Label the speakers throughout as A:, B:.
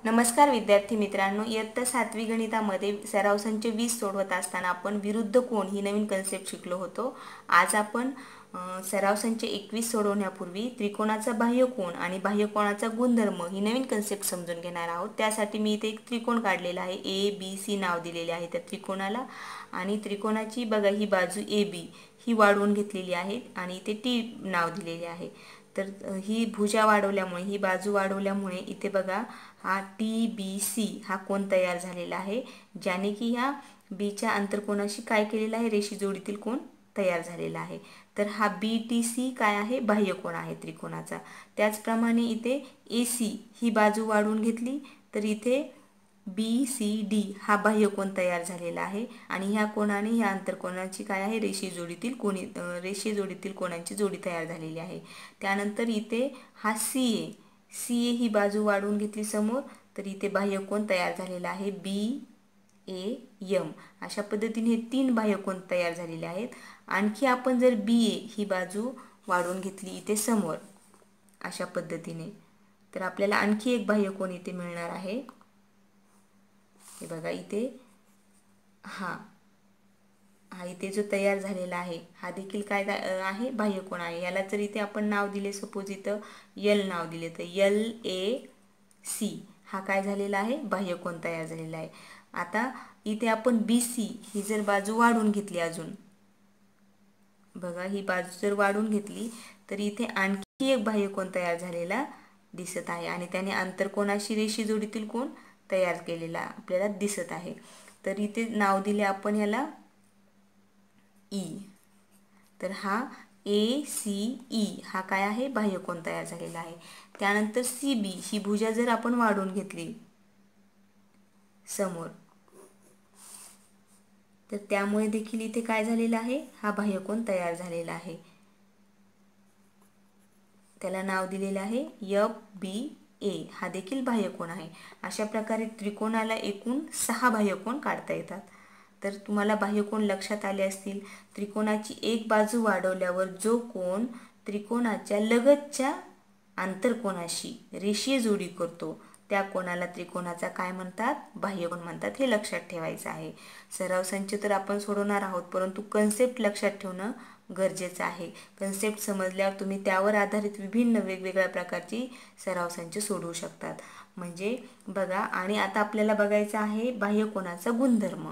A: नमस्कार विद्यार्थी मित्रांनो, इयत्ता 7वी गणितामध्ये सराव संच 20 सोडवत असताना आपण विरुद्ध कोन ही नवीन कन्सेप्ट शिकलो होतो। आज आपण सराव संच 21 सोडवण्यापूर्वी त्रिकोणाचा बाह्य कोन आणि बाह्य कोनाचा गुणधर्म ही नवीन कन्सेप्ट समजून घेणार आहोत। त्यासाठी मी इथे एक त्रिकोण काढलेला आहे, ए बी सी नाव दिलेले आहे त्या त्रिकोणाला। आणि त्रिकोणाची बघा ही बाजू ए बी ही वाढवून घेतलेली आहे आणि इथे टी नाव दिलेले आहे। तर ही भुजा वाढवल्यामुळे, ही बाजू वाढवल्यामुळे इथे बघा हा टी बी सी हा कोन तयार झालेला आहे, ज्याने की ह्या बीच्या आंतरकोनाशी काय केलेला आहे, रेषी जोडीतील कोन तयार झालेला आहे। तर हा बी टी सी काय आहे, बाह्य कोन आहे त्रिकोणाचा। त्याचप्रमाणे इथे ए सी ही बाजू वाढवून घेतली तर इथे बी सी डी हा बाह्य कोन तयार झालेला आहे आणि ह्या कोनाने ह्या आंतरकोनाची काय आहे, रेषी जोडीतील कोनांची जोडी तयार झालेली आहे। त्यानंतर इथे हा सी ए ही बाजू वाढवून घेतली समोर तर इथे बाह्य कोन तयार झालेला आहे बी ए एम। अशा पद्धतीने हे 3 बाह्य कोन तयार झालेले आहेत। आणखी आपण जर बी ए ही बाजू वाढवून घेतली इथे समोर अशा पद्धतीने तर आपल्याला आणखी एक बाह्य कोन इथे मिळणार आहे। हे बघा इथे हा इथे जो तयार झालेला आहे हा देखील काय आहे, बाह्य कोन आहे। याला जर इथे आपण नाव दिले, सपोज इथं एल नाव दिले तर एल ए सी हा काय झालेला आहे, बाह्य कोन तयार झालेला आहे। आता इथे आपण बी सी ही जर बाजू वाढवून घेतली, अजून बघा ही बाजू जर वाढवून घेतली तर इथे आणखी एक बाह्य कोन तयार झालेला दिसत आहे आणि त्याने आंतरकोनाशी रेषी जोडीतील कोन तयार केलेला आपल्याला दिसत आहे। तर इथे नाव दिले आपण याला ई। तर हा ए सी ई हा काय आहे, बाह्य कोन तयार झालेला आहे। त्यानंतर सी बी ही भुजा जर आपण वाढवून घेतली समोर तर त्यामुळे देखील इथे काय झालेला आहे, हा बाह्य कोन तयार झालेला आहे। त्याला नाव दिलेले आहे एफ बी ए हा देखील बाह्य कोन आहे। अशा प्रकारे त्रिकोणाला एकूण 6 बाह्य कोन काढता येतात। तर तुम्हाला बाह्य कोन लक्षात आले असतील। त्रिकोणाची एक बाजू वाढवल्यावर जो कोन त्रिकोणाच्या लगतच्या आंतरकोनाशी रेषीय जोडी करतो त्या कोनाला त्रिकोणाचा काय म्हणतात, बाह्य कोन म्हणतात। हे लक्षात ठेवायचं आहे। सराव संच तर आपण सोडवणार आहोत, परंतु कन्सेप्ट लक्षात ठेवणं गरजेचं आहे। कन्सेप्ट समजल्यावर तुम्ही त्यावर आधारित विभिन्न वेगवेगळ्या प्रकारची सराव संच सोडवू शकतात। म्हणजे बघा, आणि आता आपल्याला बघायचं आहे बाह्य कोनाचा गुणधर्म।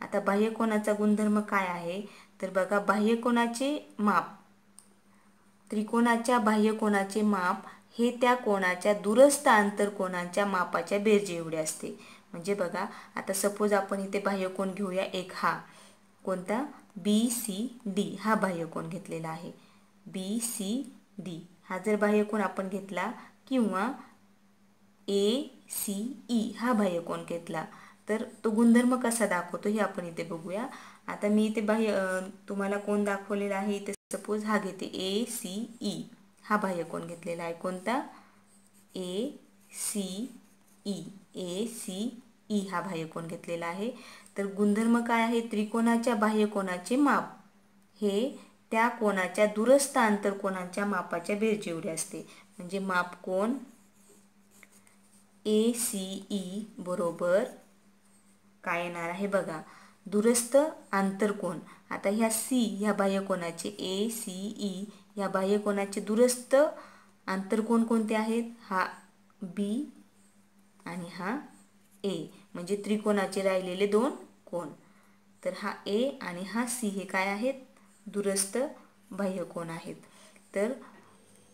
A: आता बाह्य कोनाचा गुणधर्म काय आहे तर बघा, बाह्य कोनाचे माप, त्रिकोणाच्या बाह्य कोनाचे माप हे त्या कोनाच्या दूरस्थ आंतरकोनांच्या मापाच्या बेरजे एवढे असते। म्हणजे बघा, आता सपोज आपण इथे बाह्य कोन घेऊया एक, हा कोणता, बी सी डी हा बाह्य कोन घेतलेला आहे। बी सी डी हा जर बाह्य कोन आपण घेतला किंवा ए सी ई हा बाह्य कोन घेतला तर तो गुणधर्म कसा दाखवतो हे आपण इथे बघूया। आता मी इथे तुम्हाला कोन दाखवलेला आहे, इथे सपोज हा घेते ए सी ई हा बाह्य कोन घेतलेला आहे। कोणता, ए सी ई हा बाह्य कोन घेतलेला आहे। तर गुणधर्म काय आहे, त्रिकोणाच्या बाह्य कोनाचे माप हे त्या कोनाच्या दूरस्थ आंतरकोनांच्या मापाच्या बेरजे एवढे असते। म्हणजे माप कोन ए सी ई बरोबर काय येणार आहे बघा, दूरस्थ आंतरकोन। आता ह्या सी ह्या बाह्य कोनाचे, ए सी ई ह्या बाह्य कोनाचे दूरस्थ आंतरकोन कोणते आहेत, हा बी आणि हा ए, म्हणजे त्रिकोणाचे राहिलेले 2 कोन। तर हा ए आणि हा सी हे काय आहेत, दूरस्थ बाह्य कोन आहेत। तर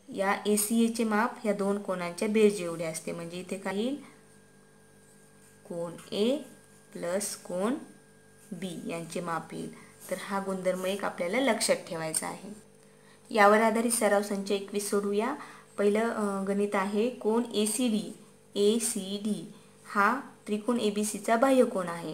A: या ए सी एचे माप ह्या 2 कोनांच्या बेरजे एवढे असते। म्हणजे इथे काय येईल, कोन ए प्लस कोन बी यांचे माप येईल। तर हा गुणधर्म एक आपल्याला लक्षात ठेवायचा आहे। यावर आधारित सराव संच 21 सोडवूया। पहिलं गणित आहे, कोन ए सी डी हा त्रिकोण ए बी सीचा बाह्य कोन आहे।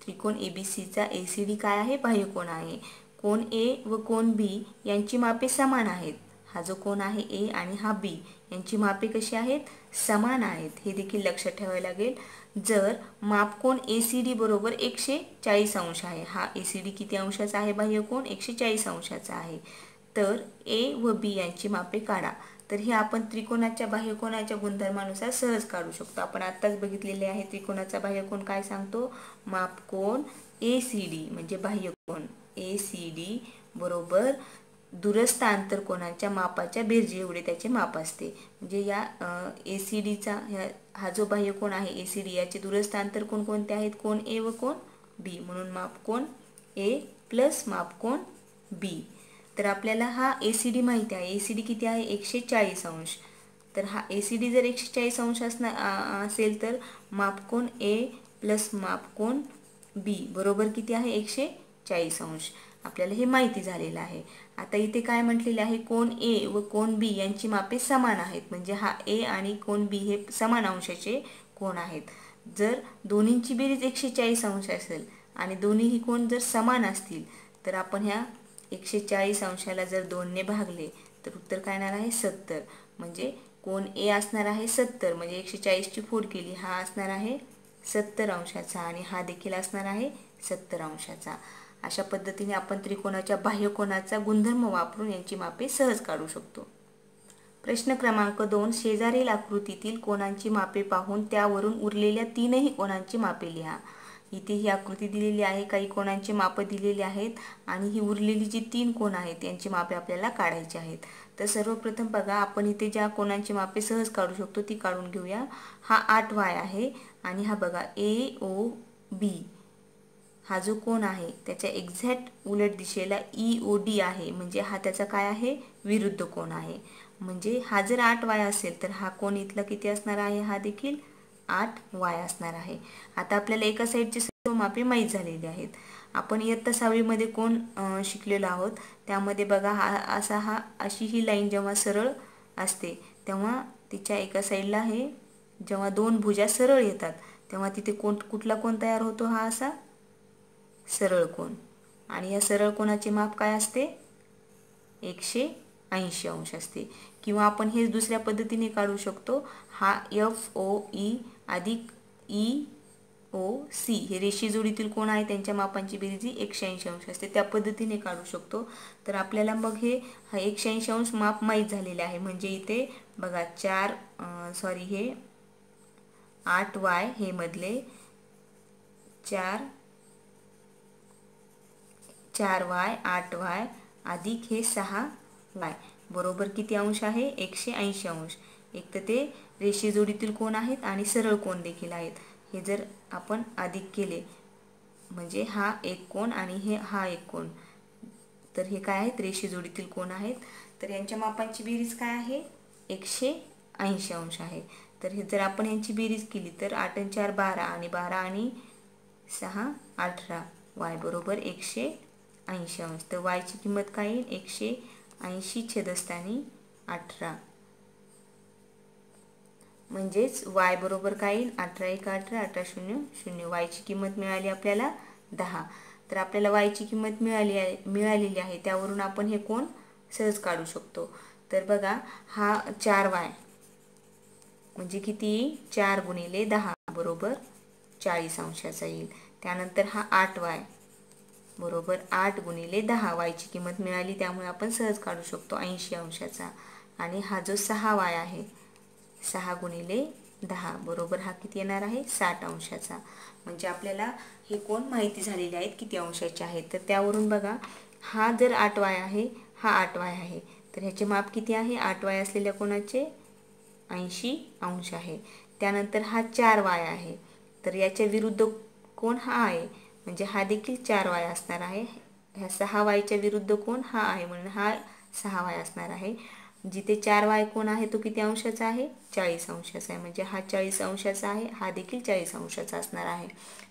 A: त्रिकोण ए बी सीचा ए सी डी काय आहे, बाह्य कोन आहे। कोन ए व कोन बी यांची मापे समान आहेत। हा जो कोन आहे ए आणि हा बी यांची मापे कशी आहेत, समान आहेत, हे देखील लक्षात ठेवावे लागेल। जर माप कोन ए सी डी बरोबर 140 अंश आहे, हा ए सी डी किती अंशाचा आहे, बाह्य कोन 140 अंशाचा आहे, तर ए व बी यांची मापे काढा। तर हे आपण त्रिकोणाच्या बाह्यकोनाच्या गुणधर्मानुसार सहज काढू शकतो. आपण आत्ताच बघितलेले आहे त्रिकोणाचा बाह्यकोन काय सांगतो, मापकोन ACD म्हणजे बाह्यकोन ACD बरोबर दूरस्थ आंतरकोनांच्या मापाच्या बेरजे एवढे त्याचे माप असते. म्हणजे या ACDचा हा जो बाह्यकोन आहे ACD याचे दूरस्थ आंतरकोन कोणते आहेत, कोन A व कोन B, म्हणून मापकोन A प्लस मापकोन B. तर आपल्याला हा ACD माहिती आहे. ACD किती आहे, 140 अंश. तर हा ACD जर 140 अंश असेल तर मापकोन A प्लस मापकोन B बरोबर किती आहे, 140 अंश. आपल्याला हे माहिती झालेलं आहे. आता इथे काय म्हटलेले आहे, कोन A व कोन B यांची मापे समान आहेत. म्हणजे हा A आणि कोन B हे समान अंशाचे कोन आहेत. जर दोन्हींची बेरीज 140 अंश असेल आणि दोन्हीही कोन जर समान असतील तर आपण ह्या 140 अंशाला जर 2ने भागले तर उत्तर काय येणार आहे, 70. म्हणजे कोन A असणार आहे 70, म्हणजे 140ची फोड केली, हा असणार आहे 70 अंशाचा आणि हा देखील असणार आहे 70 अंशाचा. अशा पद्धतीने आपण त्रिकोणाच्या बाह्यकोनाचा गुणधर्म वापरून यांची मापे सहज काढू शकतो. प्रश्न क्रमांक 2, शेजारील आकृतीतील कोणांची मापे पाहून त्यावरून उरलेल्या तीनही कोणांची मापे लिहा. इथे ही आकृती दिलेली आहे, काही कोणांची मापे दिलेली आहेत आणि ही उरलेली जी 3 कोण आहेत यांची मापे आपल्याला काढायची आहेत. तर सर्वप्रथम बघा, आपण इथे ज्या कोणांची मापे सहज काढू शकतो ती काढून घेऊया. हा 8y आहे आणि हा बघा AOB हा जो कोन आहे त्याच्या एक्झॅक्ट उलट दिशेला EOD आहे. म्हणजे हा त्याचा काय आहे, विरुद्ध कोन आहे. म्हणजे हा जर 8y असेल तर हा कोन इथला किती असणार आहे, हा देखील 8y असणार आहे. आता आपल्याला एका साईडची सर्व मापे माहीत झालेली आहेत. आपण इयत्ता 6वी मध्ये कोन शिकलेलो आहोत. त्यामध्ये बघा अशी ही लाईन जेव्हा सरळ असते तेव्हा तिच्या एका साईडला हे जेव्हा दोन भुजा सरळ येतात तेव्हा तिथे कुठला कोन तयार होतो, हा असा सरळ कोन. आणि या सरळ कोनाचे माप काय असते, 180 अंश असते. किंवा आपण हे दुसऱ्या पद्धतीने काढू शकतो. हा FOE अधिक EOC हे रेषीय जोडीतील कोण आहे त्यांच्या मापांची बेरीज 180 अंश असते. त्या पद्धतीने काढू शकतो. तर आपल्याला मग हा 180 अंश माप माहीत झालेले आहे. म्हणजे इथे बघा हे 8y हे मधले 4y 8y अधिक हे 6y बरोबर किती अंश आहे, 180 अंश. एक तर ते रेषीय जोडीतील कोण आहेत आणि सरळ कोन देखील आहेत. हे जर आपण अधिक केले म्हणजे हा एक कोन आणि हा एक कोन, तर हे काय आहेत, रेषीय जोडीतील कोन आहेत. तर यांच्या मापांची बेरीज काय आहे, 180 अंश आहे. तर हे जर आपण यांची बेरीज केली तर 8 आणि 4 12 आणि 12 आणि 6 18 y बरोबर 180 अंश. तर y ची किंमत काय येईल, 180 छेदस्थानी 18 म्हणजेच y बरोबर काय येईल, 18 1 18 18 0 0. y ची किंमत मिळाली आपल्याला 10. तर आपल्याला y ची किंमत मिळालेली आहे. त्यावरून आपण हे कोन सहज काढू शकतो. तर बघा हा 4y म्हणजे किती, 4 गुणिले 10 बरोबर 40 अंशाचा येईल. त्यानंतर हा 8y बरोबर 8 गुणिले 10, y ची किंमत मिळाली त्यामुळे आपण सहज काढू शकतो 80 अंशाचा. आणि हा जो 6y आहे 6 गुणिले 10 बरोबर हा किती येणार आहे, 60 अंशाचा. म्हणजे आपल्याला हे कोन माहिती झालेले आहेत किती अंशाचे आहेत. तर त्यावरून बघा हा जर 8y आहे, हा 8y आहे, तर ह्याचे माप किती आहे, 8y असलेल्या कोणाचे 80 अंश आहे. त्यानंतर हा 4y आहे, तर याच्या विरुद्ध कोन हा आहे, म्हणजे हा देखील 4y असणार आहे. ह्या 6yच्या विरुद्ध कोन हा आहे म्हणून हा 6y असणार आहे. जिथे 4y कोन आहे तो किती अंशाचा आहे, 40 अंशाचा आहे. म्हणजे हा 40 अंशाचा आहे, हा देखील 40 अंशाचा असणार आहे.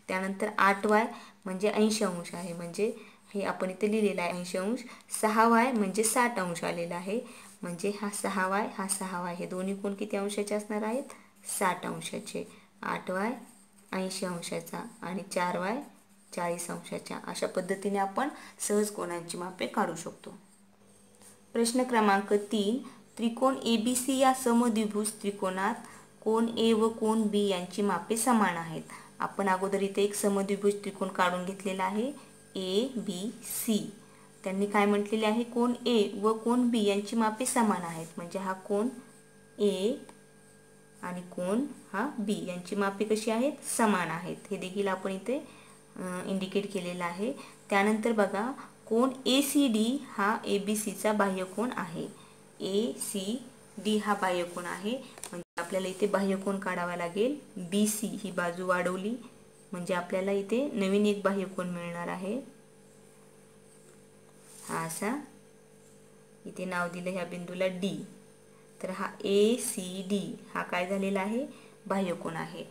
A: त्यानंतर 8y म्हणजे 80 अंश आहे, म्हणजे हे आपण इथे लिहिलेलं आहे 80 अंश. 6y म्हणजे 60 अंश आलेला आहे, म्हणजे हा 6y हा 6y हे दोन्ही कोन किती अंशाचे असणार आहेत, 60 अंशाचे. 8y 80 अंशाचा आणि 4y 40 अंशाच्या. अशा पद्धतीने आपण सहज कोनांची मापे काढू शकतो. प्रश्न क्रमांक 3, त्रिकोण ABC या समद्विभुज त्रिकोणात कोन A व कोन B यांची मापे समान आहेत. आपण अगोदर इथे एक समद्विभुज त्रिकोण काढून घेतलेला आहे ABC. त्यांनी काय म्हटलेले आहे, कोन ए व कोन बी यांची मापे समान आहेत. म्हणजे हा कोन ए आणि कोन हा बी यांची मापे कशी आहेत, समान आहेत. हे देखील आपण इथे इंडिकेट केलेलं आहे. त्यानंतर बघा, कोन ए सी डी हा ए बी सीचा बाह्यकोन आहे. ए सी डी हा बाह्यकोन आहे. म्हणजे आपल्याला इथे बाह्यकोन काढावा लागेल. बी सी ही बाजू वाढवली म्हणजे आपल्याला इथे नवीन एक बाह्यकोन मिळणार आहे. हा असा इथे नाव दिलं ह्या बिंदूला डी. तर हा ए सी डी हा काय झालेला आहे, बाह्यकोन आहे.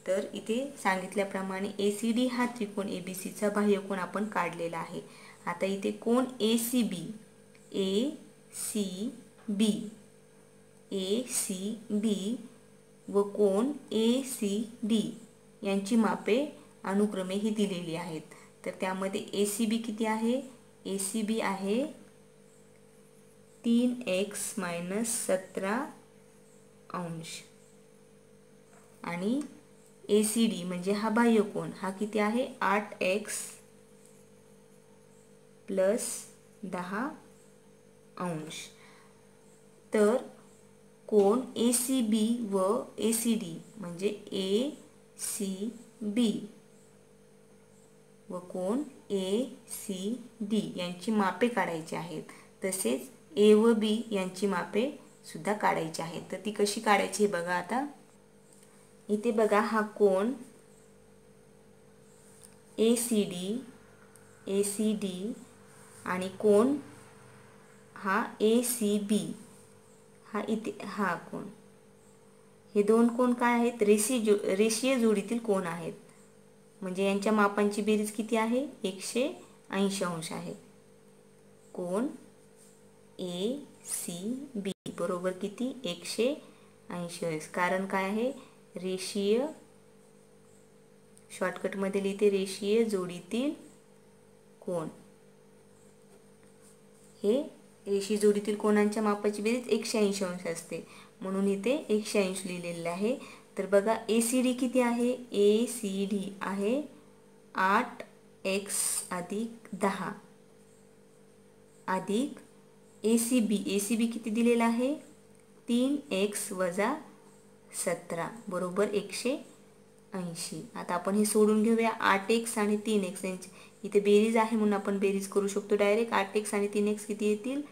A: तर इथे सांगितल्याप्रमाणे ए सी डी हा त्रिकोण ए बी सीचा बाह्यकोन आपण काढलेला आहे. आता इथे कोन ए सी बी, ए सी बी, ए सी बी व कोन ए सी डी यांची मापे अनुक्रमे ही दिलेली आहेत. तर त्यामध्ये ए सी बी किती आहे, ए सी बी आहे 3x - 17 अंश आणि ए सी डी म्हणजे हा बाह्यकोन हा किती आहे, 8x + 10 अंश. तर कोन ए सी बी व ए सी डी म्हणजे ए सी बी व कोन ए सी डी यांची मापे काढायची आहेत. तसेच ए व बी यांची मापे सुद्धा काढायची आहेत. तर ती कशी काढायची बघा. आता इथे बघा, हा कोन ए सी डी आणि कोन हा ए सी बी हा इथे हा कोन, हे दोन कोन काय आहेत, रेषीय जोडीतील कोन आहेत. म्हणजे यांच्या मापांची बेरीज किती आहे, 180 अंश आहे. कोन ए सी बी बरोबर किती, 180 अंश. कारण काय आहे, रेषीय, शॉर्टकटमध्ये लिहिते रेषीय जोडीतील कोन. हे रेषीय जोडीतील कोनांच्या मापाची बेरीज 180 अंश असते, म्हणून इथे 180 लिहिलेले आहे. तर बघा, ए सी डी किती आहे, ए सी डी आहे 8x + 10 अधिक ए सी बी किती दिलेला आहे, 3x - 17 बरोबर 180. आता आपण हे सोडून घेऊया. 8x आणि 3x यांची इथे बेरीज आहे म्हणून आपण बेरीज करू शकतो डायरेक्ट. 8x आणि 3x किती येतील,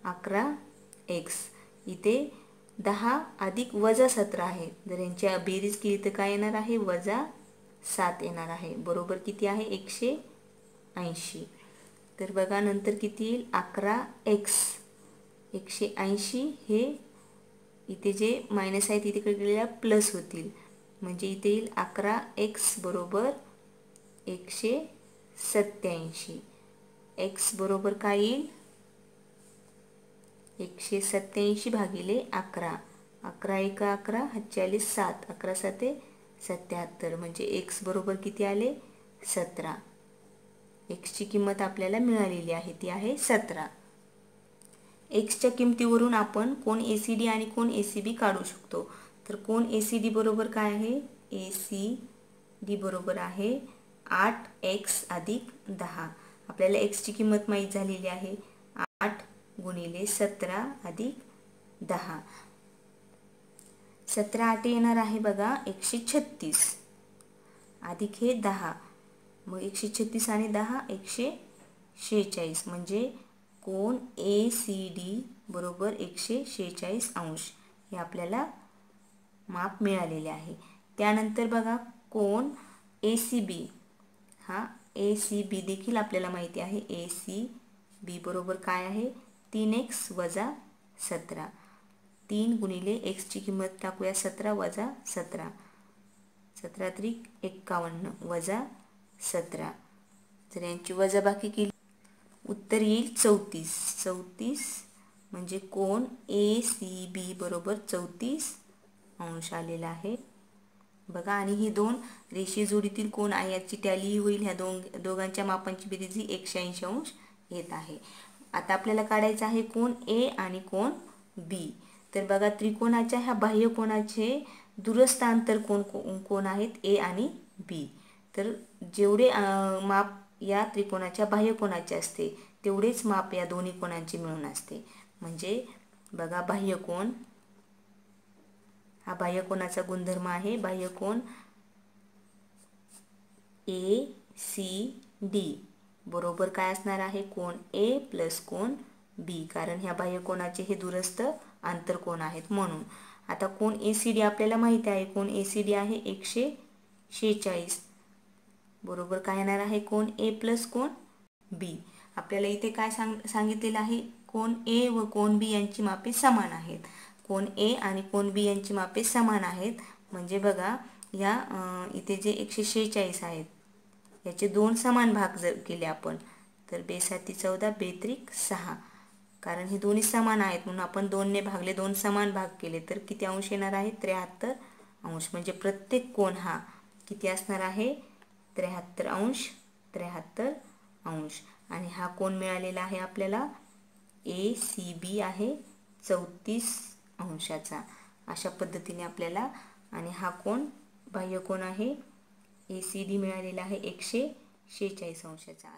A: 11x. इथे 10 अधिक -17 आहे. जर यांची बेरीज केली तर काय येणार आहे, -7 येणार आहे. बरोबर किती आहे, 180. तर बघा नंतर किती येईल, 11x. 180 हे इथे जे मायनस आहे तिथे गेलेल्या प्लस होतील. म्हणजे इथे येईल 11x बरोबर 187. x बरोबर काय येईल, 187 भागिले 11. 11 × 11 = 7. 11 × 7 = 77. म्हणजे x बरोबर किती आले, 17. x ची किंमत आपल्याला मिळालेली आहे, ती आहे 17. x च्या किमतीवरून आपण कोन ए सी डी आणि कोन ए सी बी काढू शकतो. तर कोन ए सी डी बरोबर काय आहे, ए सी डी बरोबर आहे 8x + 10. आपल्याला x ची किंमत माहीत झालेली आहे, 8 × 17 + 10. 17 8 येणार आहे बघा 136 अधिक हे 10. मग 136 आणि 10 146. म्हणजे कोन ए सी डी बरोबर 146 अंश हे आपल्याला माप मिळालेले आहे. त्यानंतर बघा, कोन ए सी बी हा ए सी बी देखील आपल्याला माहिती आहे. ए सी बी बरोबर काय आहे, 3x - 17. 3 × x ची किंमत टाकूया, 17 - 17. 17 × 3 = 51 - 17. जर यांची वजाबाकी केली उत्तर येईल 34. 34 म्हणजे कोन ए सी बी बरोबर 34 अंश आलेला आहे बघा. आणि ही दोन रेषीय जोडीतील कोन आहे, याची टॅली होईल. ह्या दोघांच्या मापांची बेरीज ही 180 अंश येत आहे. आता आपल्याला काढायचं आहे कोन ए आणि कोन बी. तर बघा, त्रिकोणाच्या ह्या बाह्यकोनाचे दूरस्थ अंतर कोण आहेत, ए आणि बी. तर जेवढे माप या त्रिकोणाच्या बाह्यकोनाचे असते तेवढेच माप या दोन्ही कोणांचे मिळून असते. म्हणजे बघा बाह्यकोन, हा बाह्यकोनाचा गुणधर्म आहे. बाह्यकोन ACD बरोबर काय असणार आहे, कोन A प्लस कोन B, कारण ह्या बाह्यकोनाचे हे दूरस्थ आंतरकोन आहेत म्हणून. आता कोन ACD आपल्याला माहिती आहे, कोन ACD आहे 146 बरोबर काय येणार आहे, कोन A प्लस कोन B. आपल्याला इथे काय सांगितलेलं आहे, कोन A व कोन B यांची मापे समान आहेत. कोन A आणि कोन B यांची मापे समान आहेत म्हणजे बघा या इथे जे 146 आहेत याचे दोन समान भाग जर केले आपण तर 2×7=14 2×3=6, कारण हे दोन्ही समान आहेत म्हणून आपण 2 ने भागले, 2 समान भाग केले तर किती अंश येणार आहे, 73 अंश. म्हणजे प्रत्येक कोन हा किती असणार आहे, 73 अंश, 73 अंश. आणि हा कोन मिळालेला आहे आपल्याला ACB आहे 34 अंशाचा. अशा पद्धतीने आपल्याला, आणि हा कोन बाह्यकोन आहे ACD मिळालेला आहे 146 अंशाचा.